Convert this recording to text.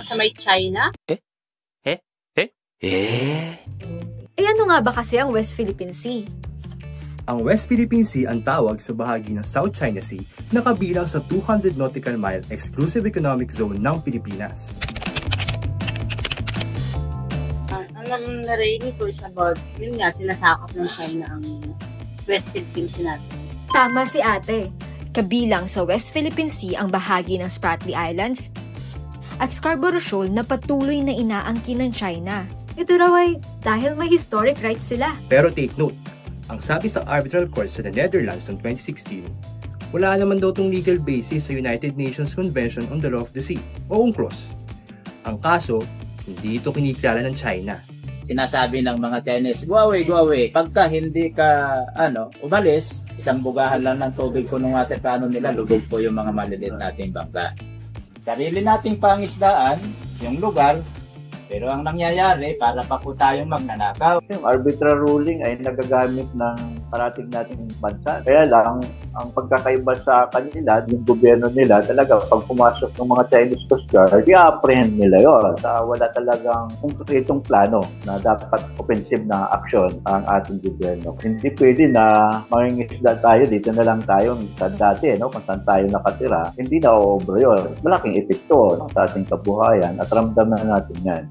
Sa may China? Ano nga ba kasi ang West Philippine Sea? Ang West Philippine Sea ang tawag sa bahagi ng South China Sea na kabilang sa 200 nautical mile exclusive economic zone ng Pilipinas. Ang narinig ko is about, yun nga, sinasakop ng China ang West Philippine Sea natin. Tama si ate. Kabilang sa West Philippine Sea ang bahagi ng Spratly Islands at Scarborough Shoal na patuloy na inaangkin ng China. Ito raw ay dahil may historic rights sila. Pero take note, ang sabi sa arbitral court sa the Netherlands noong 2016, wala naman daw tong legal basis sa United Nations Convention on the Law of the Sea o UNCLOS. Ang kaso, hindi ito kinikilala ng China. Sinasabi ng mga Chinese, go away. Pagka hindi ka umalis, isang bugahan lang ng tubig ko ng water cannon nila, lubog po yung mga maliliit nating bangka. Sarili nating pangisdaan, yung lugar, pero ang nangyayari, para pa po tayong magnanakaw. Yung arbitral ruling ay nagagamit ng parating nating bansa. Kaya lang, ang pagkakaiba sa kanila, yung gobyerno nila, talaga pag pumasok ng mga Chinese Coast Guard, i-apprehend nila yun. Wala talagang konkretong plano na dapat offensive na aksyon ang ating gobyerno. Hindi pwede na mangingisda tayo, dito na lang tayo sa dati, kung saan tayo nakatira. Hindi na obra yun. Malaking epekto sa ating kabuhayan at ramdaman natin yan.